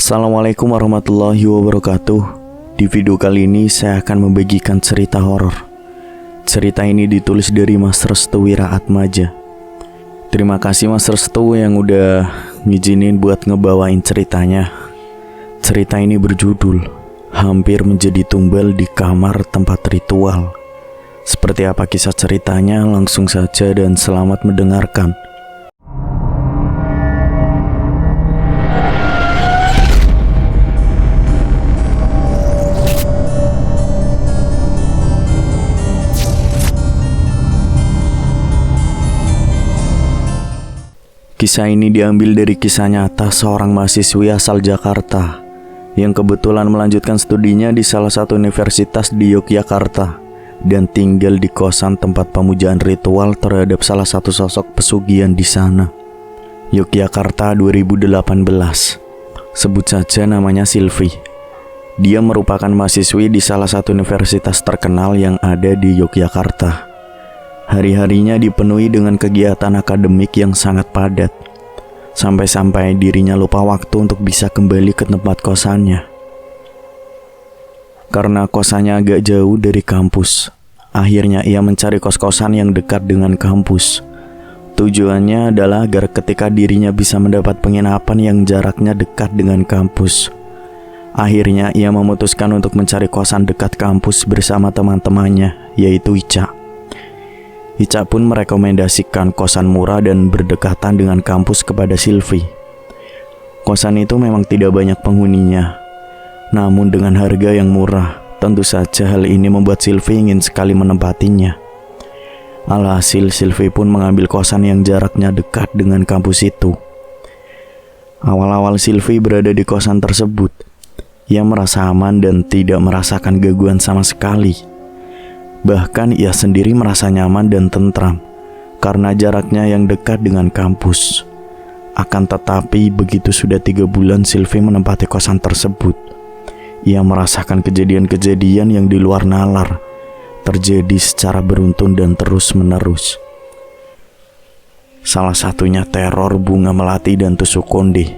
Assalamualaikum warahmatullahi wabarakatuh. Di video kali ini saya akan membagikan cerita horor. Cerita ini ditulis dari Mas Restu Wiraatmaja. Terima kasih Mas Restu yang udah ngizinin buat ngebawain ceritanya. Cerita ini berjudul Hampir Menjadi Tumbal di Kamar Tempat Ritual. Seperti apa kisah ceritanya? Langsung saja dan selamat mendengarkan. Kisah ini diambil dari kisah nyata seorang mahasiswi asal Jakarta yang kebetulan melanjutkan studinya di salah satu universitas di Yogyakarta dan tinggal di kosan tempat pemujaan ritual terhadap salah satu sosok pesugihan di sana. Yogyakarta 2018. Sebut saja namanya Silvi. Dia merupakan mahasiswi di salah satu universitas terkenal yang ada di Yogyakarta. Hari-harinya dipenuhi dengan kegiatan akademik yang sangat padat, sampai-sampai dirinya lupa waktu untuk bisa kembali ke tempat kosannya. Karena kosannya agak jauh dari kampus, akhirnya ia mencari kos-kosan yang dekat dengan kampus. Tujuannya adalah agar ketika dirinya bisa mendapat penginapan yang jaraknya dekat dengan kampus. Akhirnya ia memutuskan untuk mencari kosan dekat kampus bersama teman-temannya, yaitu Ica. Ica pun merekomendasikan kosan murah dan berdekatan dengan kampus kepada Silvi. Kosan itu memang tidak banyak penghuninya, namun dengan harga yang murah. Tentu saja hal ini membuat Silvi ingin sekali menempatinya. Alhasil Silvi pun mengambil kosan yang jaraknya dekat dengan kampus itu. Awal-awal Silvi berada di kosan tersebut, ia merasa aman dan tidak merasakan gangguan sama sekali. Bahkan ia sendiri merasa nyaman dan tentram karena jaraknya yang dekat dengan kampus. Akan tetapi begitu sudah 3 bulan Silvi menempati kosan tersebut, ia merasakan kejadian-kejadian yang di luar nalar terjadi secara beruntun dan terus-menerus. Salah satunya teror bunga melati dan tusuk konde.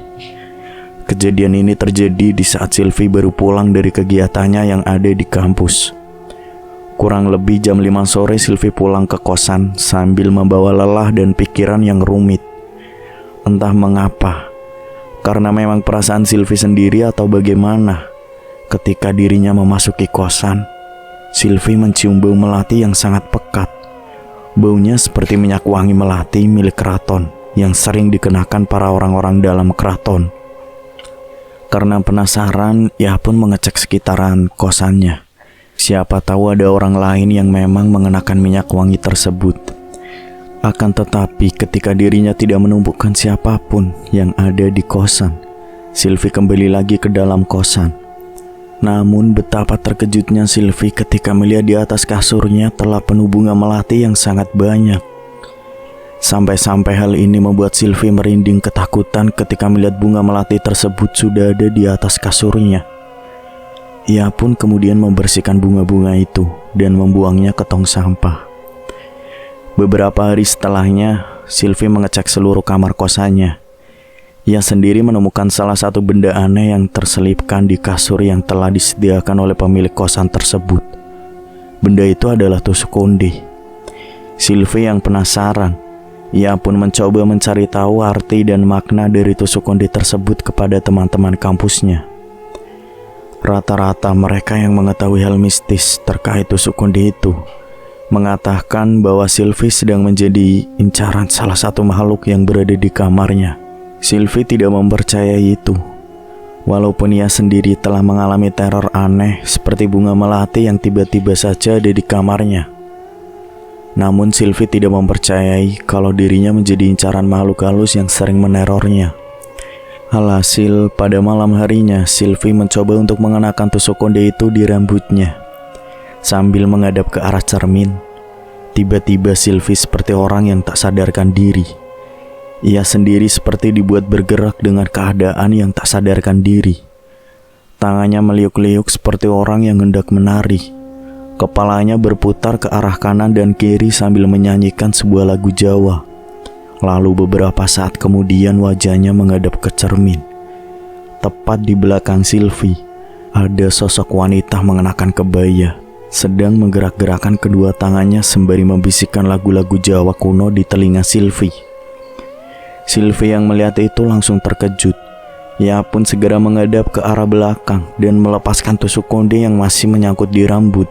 Kejadian ini terjadi di saat Silvi baru pulang dari kegiatannya yang ada di kampus. Kurang lebih jam 5 sore Silvi pulang ke kosan sambil membawa lelah dan pikiran yang rumit. Entah mengapa, karena memang perasaan Silvi sendiri atau bagaimana, ketika dirinya memasuki kosan, Silvi mencium bau melati yang sangat pekat. Baunya seperti minyak wangi melati milik keraton yang sering dikenakan para orang-orang dalam keraton. Karena penasaran, ia pun mengecek sekitaran kosannya. Siapa tahu ada orang lain yang memang mengenakan minyak wangi tersebut. Akan tetapi ketika dirinya tidak menemukan siapapun yang ada di kosan, Silvi kembali lagi ke dalam kosan. Namun betapa terkejutnya Silvi ketika melihat di atas kasurnya telah penuh bunga melati yang sangat banyak. Sampai-sampai hal ini membuat Silvi merinding ketakutan ketika melihat bunga melati tersebut sudah ada di atas kasurnya. Ia pun kemudian membersihkan bunga-bunga itu dan membuangnya ke tong sampah. Beberapa hari setelahnya, Silvi mengecek seluruh kamar kosannya. Ia sendiri menemukan salah satu benda aneh yang terselipkan di kasur yang telah disediakan oleh pemilik kosan tersebut. Benda itu adalah tusuk konde. Silvi yang penasaran, ia pun mencoba mencari tahu arti dan makna dari tusuk konde tersebut kepada teman-teman kampusnya. Rata-rata mereka yang mengetahui hal mistis terkait tusuk konde itu mengatakan bahwa Silvi sedang menjadi incaran salah satu makhluk yang berada di kamarnya. Silvi tidak mempercayai itu, walaupun ia sendiri telah mengalami teror aneh seperti bunga melati yang tiba-tiba saja ada di kamarnya. Namun Silvi tidak mempercayai kalau dirinya menjadi incaran makhluk halus yang sering menerornya. Alhasil pada malam harinya Silvi mencoba untuk mengenakan tusuk konde itu di rambutnya. Sambil menghadap ke arah cermin, tiba-tiba Silvi seperti orang yang tak sadarkan diri. Ia sendiri seperti dibuat bergerak dengan keadaan yang tak sadarkan diri. Tangannya meliuk-liuk seperti orang yang hendak menari. Kepalanya berputar ke arah kanan dan kiri sambil menyanyikan sebuah lagu Jawa. Lalu beberapa saat kemudian wajahnya menghadap ke cermin. tepat di belakang Sylvie, ada sosok wanita mengenakan kebaya, sedang menggerak-gerakkan kedua tangannya sembari membisikkan lagu-lagu Jawa kuno di telinga Sylvie. Sylvie yang melihat itu langsung terkejut. Ia pun segera menghadap ke arah belakang dan melepaskan tusuk konde yang masih menyangkut di rambut.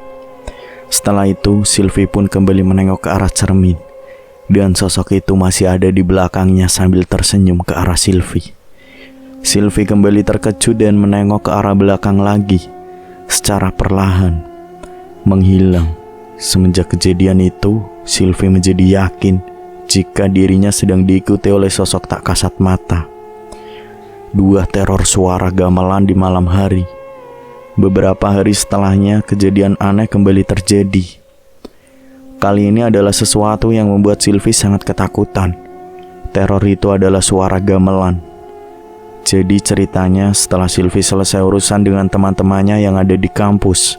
Setelah itu, Sylvie pun kembali menengok ke arah cermin, dan sosok itu masih ada di belakangnya sambil tersenyum ke arah Sylvie. Sylvie kembali terkejut dan menengok ke arah belakang lagi, secara perlahan menghilang. Semenjak kejadian itu, Sylvie menjadi yakin jika dirinya sedang diikuti oleh sosok tak kasat mata. Dua teror suara gamelan di malam hari. Beberapa hari setelahnya, kejadian aneh kembali terjadi. Kali ini adalah sesuatu yang membuat Sylvie sangat ketakutan. Teror itu adalah suara gamelan. Jadi ceritanya, setelah Sylvie selesai urusan dengan teman-temannya yang ada di kampus,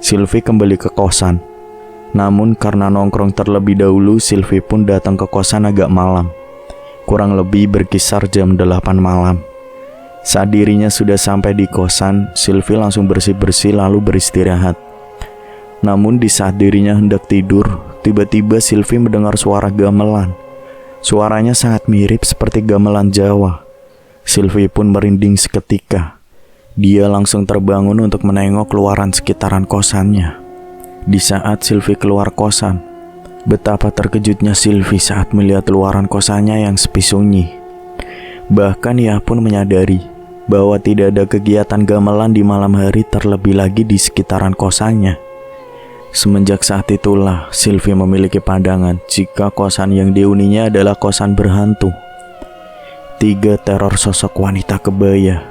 Sylvie kembali ke kosan. Namun karena nongkrong terlebih dahulu, Sylvie pun datang ke kosan agak malam. Kurang lebih berkisar jam 8 malam. Saat dirinya sudah sampai di kosan, Sylvie langsung bersih-bersih lalu beristirahat. Namun di saat dirinya hendak tidur, tiba-tiba Sylvie mendengar suara gamelan. Suaranya sangat mirip seperti gamelan Jawa. Sylvie pun merinding seketika. Dia langsung terbangun untuk menengok keluaran sekitaran kosannya. Di saat Sylvie keluar kosan, betapa terkejutnya Sylvie saat melihat luaran kosannya yang sepi sunyi. Bahkan ia pun menyadari bahwa tidak ada kegiatan gamelan di malam hari, terlebih lagi di sekitaran kosannya. Semenjak saat itulah Sylvie memiliki pandangan jika kosan yang dihuninya adalah kosan berhantu. 3 teror sosok wanita kebaya.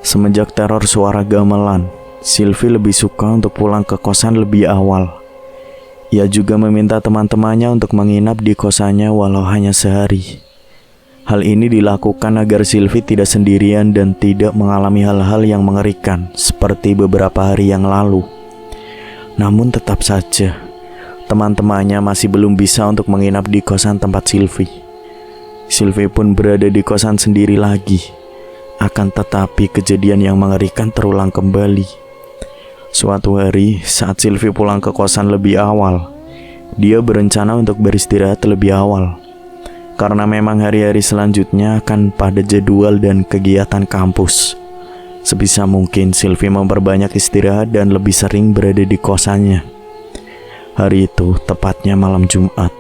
Semenjak teror suara gamelan, Sylvie lebih suka untuk pulang ke kosan lebih awal. Ia juga meminta teman-temannya untuk menginap di kosannya walau hanya sehari. Hal ini dilakukan agar Sylvie tidak sendirian dan tidak mengalami hal-hal yang mengerikan seperti beberapa hari yang lalu. Namun tetap saja, teman-temannya masih belum bisa untuk menginap di kosan tempat Sylvie. Sylvie pun berada di kosan sendiri lagi. Akan tetapi kejadian yang mengerikan terulang kembali. Suatu hari saat Sylvie pulang ke kosan lebih awal, dia berencana untuk beristirahat lebih awal. Karena memang hari-hari selanjutnya akan pada jadwal dan kegiatan kampus. Sebisa mungkin Sylvie memperbanyak istirahat dan lebih sering berada di kosannya. Hari itu tepatnya malam Jumat.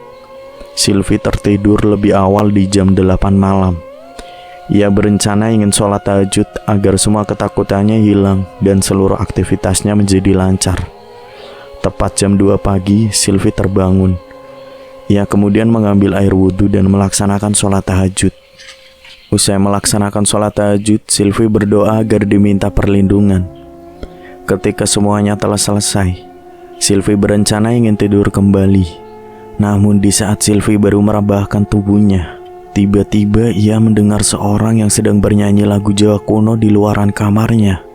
Sylvie tertidur lebih awal di jam 8 malam. Ia berencana ingin sholat tahajud agar semua ketakutannya hilang dan seluruh aktivitasnya menjadi lancar. Tepat jam 2 pagi, Sylvie terbangun. Ia kemudian mengambil air wudhu dan melaksanakan sholat tahajud. Usai melaksanakan sholat tahajud, Sylvie berdoa agar diminta perlindungan. Ketika semuanya telah selesai, Sylvie berencana ingin tidur kembali. Namun di saat Sylvie baru merebahkan tubuhnya, tiba-tiba ia mendengar seorang yang sedang bernyanyi lagu Jawa kuno di luaran kamarnya.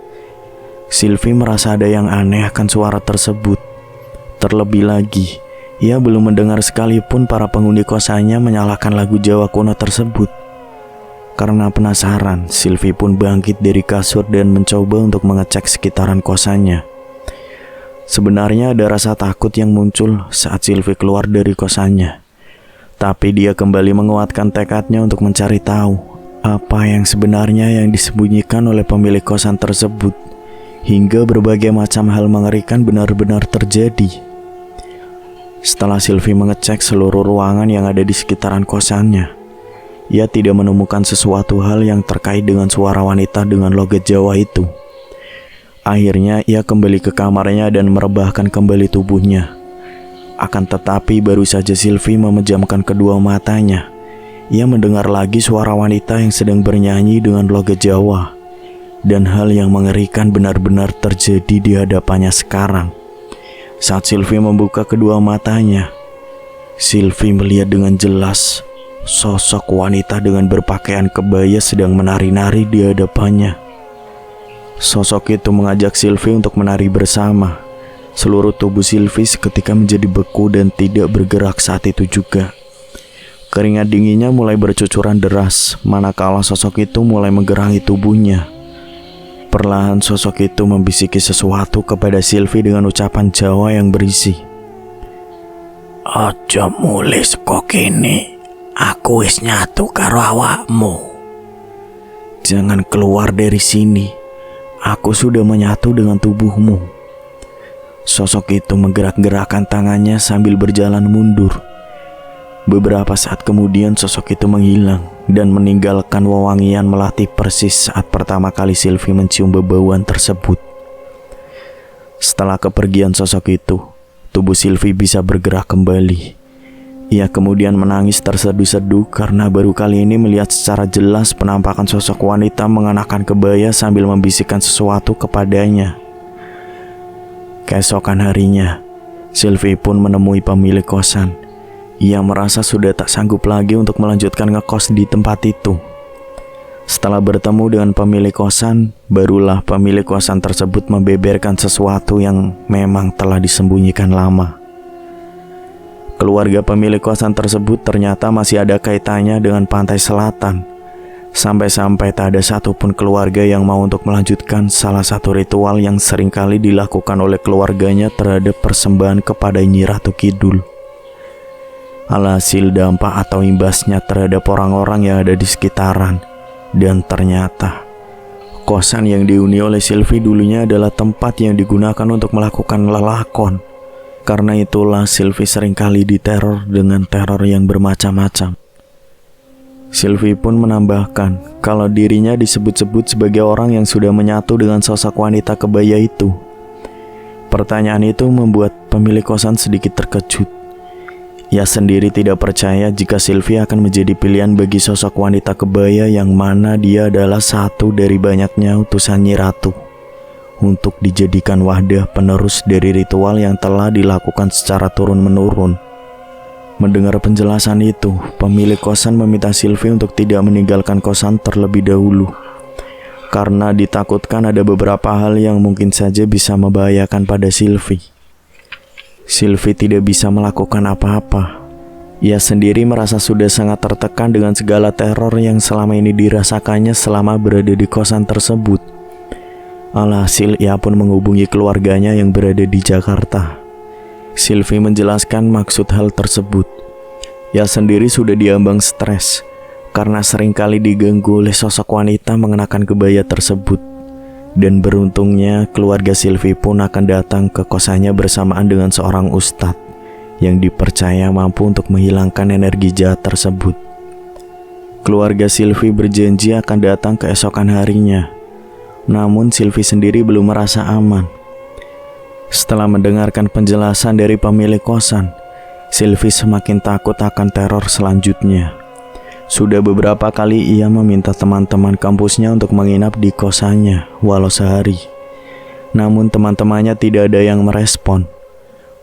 Sylvie merasa ada yang aneh akan suara tersebut. Terlebih lagi, ia belum mendengar sekalipun para penghuni kosannya menyalakan lagu Jawa kuno tersebut. Karena penasaran, Sylvie pun bangkit dari kasur dan mencoba untuk mengecek sekitaran kosannya. Sebenarnya ada rasa takut yang muncul saat Sylvie keluar dari kosannya. Tapi dia kembali menguatkan tekadnya untuk mencari tahu apa yang sebenarnya yang disembunyikan oleh pemilik kosan tersebut. Hingga berbagai macam hal mengerikan benar-benar terjadi. Setelah Sylvie mengecek seluruh ruangan yang ada di sekitaran kosannya, ia tidak menemukan sesuatu hal yang terkait dengan suara wanita dengan logat Jawa itu. Akhirnya ia kembali ke kamarnya dan merebahkan kembali tubuhnya. Akan tetapi baru saja Sylvie memejamkan kedua matanya, ia mendengar lagi suara wanita yang sedang bernyanyi dengan logat Jawa. Dan hal yang mengerikan benar-benar terjadi di hadapannya sekarang. Saat Sylvie membuka kedua matanya, Sylvie melihat dengan jelas sosok wanita dengan berpakaian kebaya sedang menari-nari di hadapannya. Sosok itu mengajak Sylvie untuk menari bersama. Seluruh tubuh Sylvie seketika menjadi beku dan tidak bergerak saat itu juga. Keringat dinginnya mulai bercucuran deras, manakala sosok itu mulai menggerangi tubuhnya. Perlahan sosok itu membisiki sesuatu kepada Sylvie dengan ucapan Jawa yang berisi, "Aja mulih saka kene, aku wis nyatu karo awakmu. Jangan keluar dari sini, aku sudah menyatu dengan tubuhmu." Sosok itu menggerak-gerakkan tangannya sambil berjalan mundur. Beberapa saat kemudian sosok itu menghilang dan meninggalkan wewangian melati persis saat pertama kali Sylvie mencium bebauan tersebut. Setelah kepergian sosok itu, tubuh Sylvie bisa bergerak kembali. Ia kemudian menangis terseduh-seduh karena baru kali ini melihat secara jelas penampakan sosok wanita mengenakan kebaya sambil membisikkan sesuatu kepadanya. Keesokan harinya, Sylvie pun menemui pemilik kosan. Ia merasa sudah tak sanggup lagi untuk melanjutkan ngekos di tempat itu. Setelah bertemu dengan pemilik kosan, barulah pemilik kosan tersebut membeberkan sesuatu yang memang telah disembunyikan lama. Keluarga pemilik kosan tersebut ternyata masih ada kaitannya dengan pantai selatan. Sampai-sampai tak ada satupun keluarga yang mau untuk melanjutkan salah satu ritual yang seringkali dilakukan oleh keluarganya terhadap persembahan kepada Nyi Ratu Kidul. Alhasil dampak atau imbasnya terhadap orang-orang yang ada di sekitaran. Dan ternyata kosan yang dihuni oleh Sylvie dulunya adalah tempat yang digunakan untuk melakukan lelakon. Karena itulah Sylvie seringkali diteror dengan teror yang bermacam-macam. Sylvie pun menambahkan kalau dirinya disebut-sebut sebagai orang yang sudah menyatu dengan sosok wanita kebaya itu. Pertanyaan itu membuat pemilik kosan sedikit terkejut. Ia sendiri tidak percaya jika Sylvie akan menjadi pilihan bagi sosok wanita kebaya yang mana dia adalah satu dari banyaknya utusan Nyi Ratu untuk dijadikan wadah penerus dari ritual yang telah dilakukan secara turun-menurun. Mendengar penjelasan itu, pemilik kosan meminta Sylvie untuk tidak meninggalkan kosan terlebih dahulu karena ditakutkan ada beberapa hal yang mungkin saja bisa membahayakan pada Sylvie. Sylvie tidak bisa melakukan apa-apa. Ia sendiri merasa sudah sangat tertekan dengan segala teror yang selama ini dirasakannya selama berada di kosan tersebut. Alhasil ia pun menghubungi keluarganya yang berada di Jakarta. Sylvie menjelaskan maksud hal tersebut. Ia sendiri sudah diambang stres karena seringkali diganggu oleh sosok wanita mengenakan kebaya tersebut. Dan beruntungnya keluarga Sylvie pun akan datang ke kosannya bersamaan dengan seorang ustadz yang dipercaya mampu untuk menghilangkan energi jahat tersebut. Keluarga Sylvie berjanji akan datang keesokan harinya. Namun Sylvie sendiri belum merasa aman. Setelah mendengarkan penjelasan dari pemilik kosan, Sylvie semakin takut akan teror selanjutnya. Sudah beberapa kali ia meminta teman-teman kampusnya untuk menginap di kosannya walau sehari. Namun teman-temannya tidak ada yang merespon.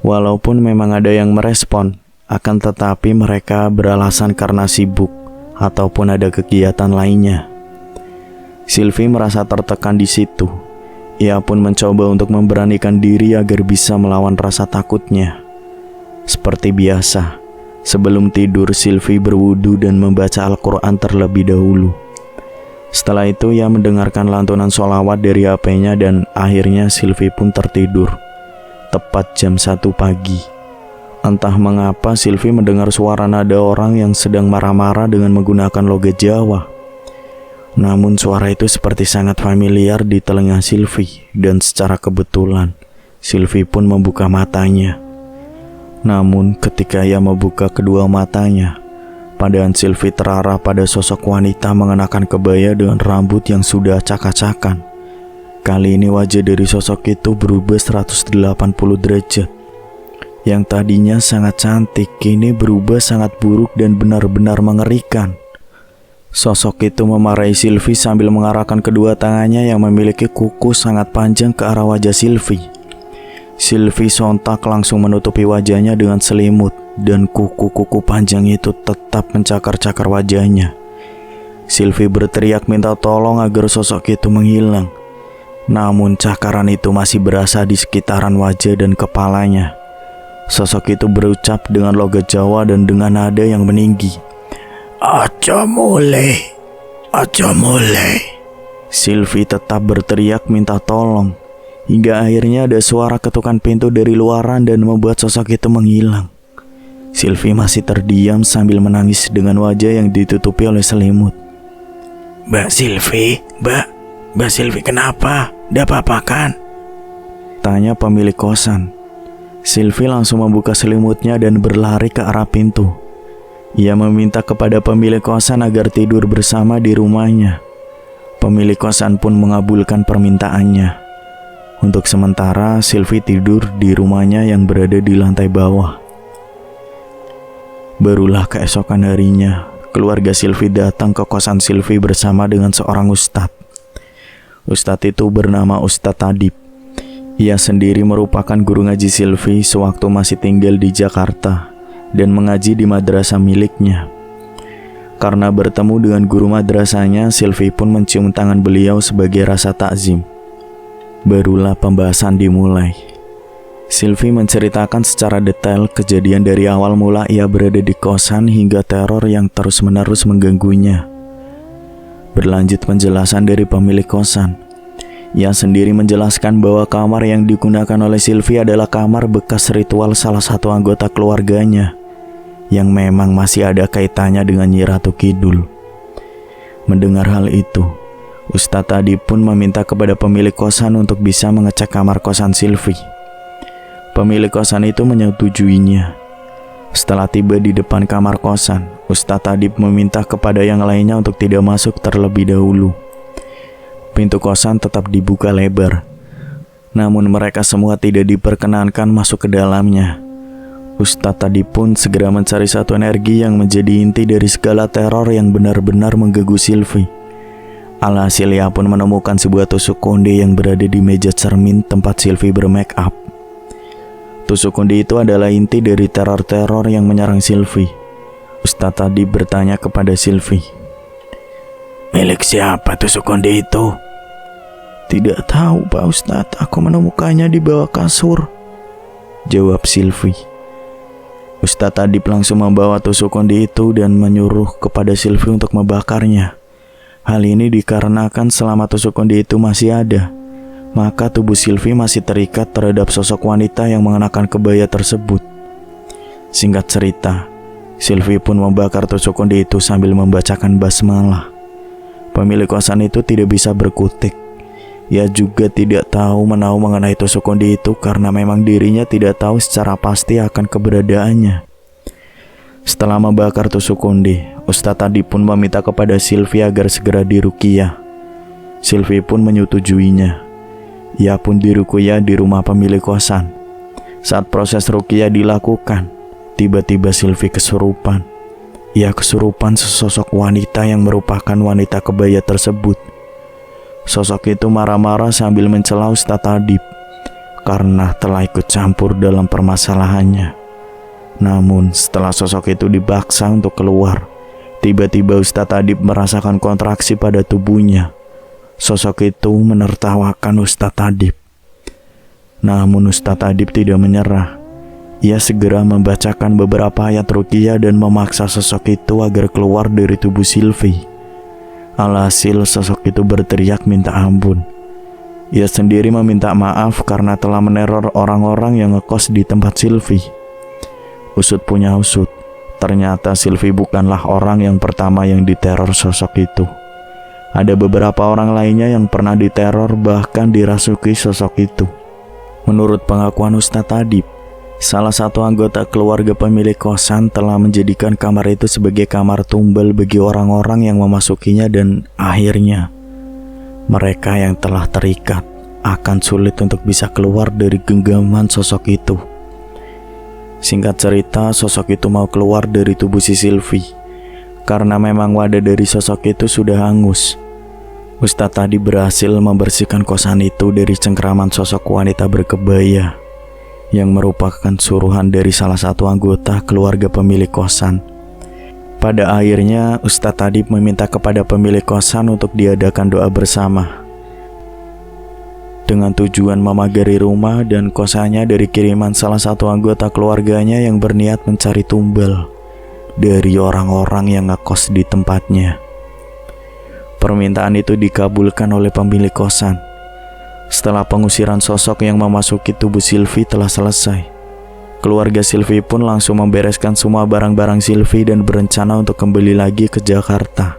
Walaupun memang ada yang merespon, akan tetapi mereka beralasan karena sibuk ataupun ada kegiatan lainnya. Sylvie merasa tertekan di situ. Ia pun mencoba untuk memberanikan diri agar bisa melawan rasa takutnya. Seperti biasa, sebelum tidur Sylvie berwudu dan membaca Al-Quran terlebih dahulu. Setelah itu ia mendengarkan lantunan sholawat dari HP-nya dan akhirnya Sylvie pun tertidur. Tepat jam 1 pagi. Entah mengapa Sylvie mendengar suara nada orang yang sedang marah-marah dengan menggunakan logat Jawa. Namun suara itu seperti sangat familiar di telinga Sylvie dan secara kebetulan Sylvie pun membuka matanya. Namun ketika ia membuka kedua matanya, pandangan Sylvie terarah pada sosok wanita mengenakan kebaya dengan rambut yang sudah acak-acakan. Kali ini wajah dari sosok itu berubah 180 derajat. Yang tadinya sangat cantik, kini berubah sangat buruk dan benar-benar mengerikan. Sosok itu memarahi Sylvie sambil mengarahkan kedua tangannya yang memiliki kuku sangat panjang ke arah wajah Sylvie. Sylvie sontak langsung menutupi wajahnya dengan selimut dan kuku-kuku panjang itu tetap mencakar-cakar wajahnya. Sylvie berteriak minta tolong agar sosok itu menghilang. Namun cakaran itu masih berasa di sekitaran wajah dan kepalanya. Sosok itu berucap dengan logat Jawa dan dengan nada yang meninggi. Aja mulih, aja mulih. Sylvie tetap berteriak minta tolong, hingga akhirnya ada suara ketukan pintu dari luaran dan membuat sosok itu menghilang. Sylvie masih terdiam sambil menangis dengan wajah yang ditutupi oleh selimut. Mbak Sylvie kenapa? Ada apa-apa kan? Tanya pemilik kosan. Sylvie langsung membuka selimutnya dan berlari ke arah pintu. Ia meminta kepada pemilik kosan agar tidur bersama di rumahnya. Pemilik kosan pun mengabulkan permintaannya. Untuk sementara, Sylvie tidur di rumahnya yang berada di lantai bawah. Barulah keesokan harinya, keluarga Sylvie datang ke kosan Sylvie bersama dengan seorang ustadz. Ustadz itu bernama Ustadz Adib. Ia sendiri merupakan guru ngaji Sylvie sewaktu masih tinggal di Jakarta dan mengaji di madrasah miliknya. Karena bertemu dengan guru madrasahnya, Sylvie pun mencium tangan beliau sebagai rasa takzim. Barulah pembahasan dimulai. Sylvie menceritakan secara detail kejadian dari awal mula ia berada di kosan hingga teror yang terus-menerus mengganggunya. Berlanjut penjelasan dari pemilik kosan. Ia sendiri menjelaskan bahwa kamar yang digunakan oleh Sylvie adalah kamar bekas ritual salah satu anggota keluarganya yang memang masih ada kaitannya dengan Nyi Ratu Kidul. Mendengar hal itu, Ustadz tadi pun meminta kepada pemilik kosan untuk bisa mengecek kamar kosan Sylvie. Pemilik kosan itu menyetujuinya. Setelah tiba di depan kamar kosan, Ustadz Adib meminta kepada yang lainnya untuk tidak masuk terlebih dahulu. Pintu kosan tetap dibuka lebar, namun mereka semua tidak diperkenankan masuk ke dalamnya. Ustadz tadi pun segera mencari satu energi yang menjadi inti dari segala teror yang benar-benar mengganggu Sylvie. Alhasil ia pun menemukan sebuah tusuk konde yang berada di meja cermin tempat Sylvie bermake up. Tusuk konde itu adalah inti dari teror-teror yang menyerang Sylvie. Ustadz tadi bertanya kepada Sylvie, "Milik siapa tusuk konde itu?" "Tidak tahu Pak Ustadz, aku menemukannya di bawah kasur," jawab Sylvie. Ustadz Adib langsung membawa tusuk konde itu dan menyuruh kepada Sylvie untuk membakarnya. Hal ini dikarenakan selama tusuk konde itu masih ada, maka tubuh Sylvie masih terikat terhadap sosok wanita yang mengenakan kebaya tersebut. Singkat cerita, Sylvie pun membakar tusuk konde itu sambil membacakan basmalah. Pemilik kosan itu tidak bisa berkutik. Ia juga tidak tahu menahu mengenai tusuk konde itu karena memang dirinya tidak tahu secara pasti akan keberadaannya. Setelah membakar tusuk konde, Ustadz tadi pun meminta kepada Sylvie agar segera diruqyah. Sylvie pun menyetujuinya. Ia pun diruqyah di rumah pemilik kosan. Saat proses ruqyah dilakukan, tiba-tiba Sylvie kesurupan. Ia kesurupan sesosok wanita yang merupakan wanita kebaya tersebut. Sosok itu marah-marah sambil mencela Ustadz Adib karena telah ikut campur dalam permasalahannya. Namun setelah sosok itu dipaksa untuk keluar, tiba-tiba Ustadz Adib merasakan kontraksi pada tubuhnya. Sosok itu menertawakan Ustadz Adib. Namun Ustadz Adib tidak menyerah. Ia segera membacakan beberapa ayat ruqyah dan memaksa sosok itu agar keluar dari tubuh Sylvie. Alhasil sosok itu berteriak minta ampun. Ia sendiri meminta maaf karena telah meneror orang-orang yang ngekos di tempat Sylvie. Usut punya usut, ternyata Sylvie bukanlah orang yang pertama yang diteror sosok itu. Ada beberapa orang lainnya yang pernah diteror bahkan dirasuki sosok itu. Menurut pengakuan Ustadz Adib, salah satu anggota keluarga pemilik kosan telah menjadikan kamar itu sebagai kamar tumbal bagi orang-orang yang memasukinya dan akhirnya mereka yang telah terikat akan sulit untuk bisa keluar dari genggaman sosok itu. Singkat cerita, sosok itu mau keluar dari tubuh si Sylvie karena memang wadah dari sosok itu sudah hangus. Ustadz tadi berhasil membersihkan kosan itu dari cengkraman sosok wanita berkebaya yang merupakan suruhan dari salah satu anggota keluarga pemilik kosan. Pada akhirnya, Ustadz Adib meminta kepada pemilik kosan untuk diadakan doa bersama dengan tujuan memagari rumah dan kosannya dari kiriman salah satu anggota keluarganya yang berniat mencari tumbal dari orang-orang yang ngekos di tempatnya. Permintaan itu dikabulkan oleh pemilik kosan. Setelah pengusiran sosok yang memasuki tubuh Sylvie telah selesai, keluarga Sylvie pun langsung membereskan semua barang-barang Sylvie dan berencana untuk kembali lagi ke Jakarta.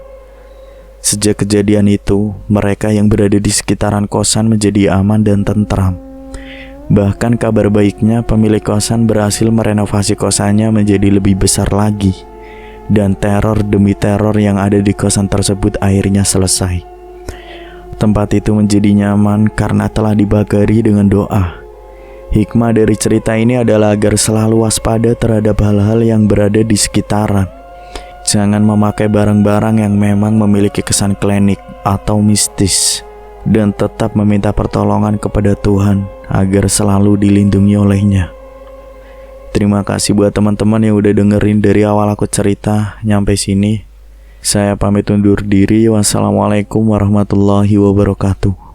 Sejak kejadian itu, mereka yang berada di sekitaran kosan menjadi aman dan tentram. Bahkan kabar baiknya, pemilik kosan berhasil merenovasi kosannya menjadi lebih besar lagi. Dan teror demi teror yang ada di kosan tersebut akhirnya selesai. Tempat itu menjadi nyaman karena telah dibagari dengan doa. Hikmah dari cerita ini adalah agar selalu waspada terhadap hal-hal yang berada di sekitaran. Jangan memakai barang-barang yang memang memiliki kesan klinik atau mistis. Dan tetap meminta pertolongan kepada Tuhan agar selalu dilindungi olehnya. Terima kasih buat teman-teman yang udah dengerin dari awal aku cerita nyampe sini. Saya pamit undur diri. Wassalamualaikum warahmatullahi wabarakatuh.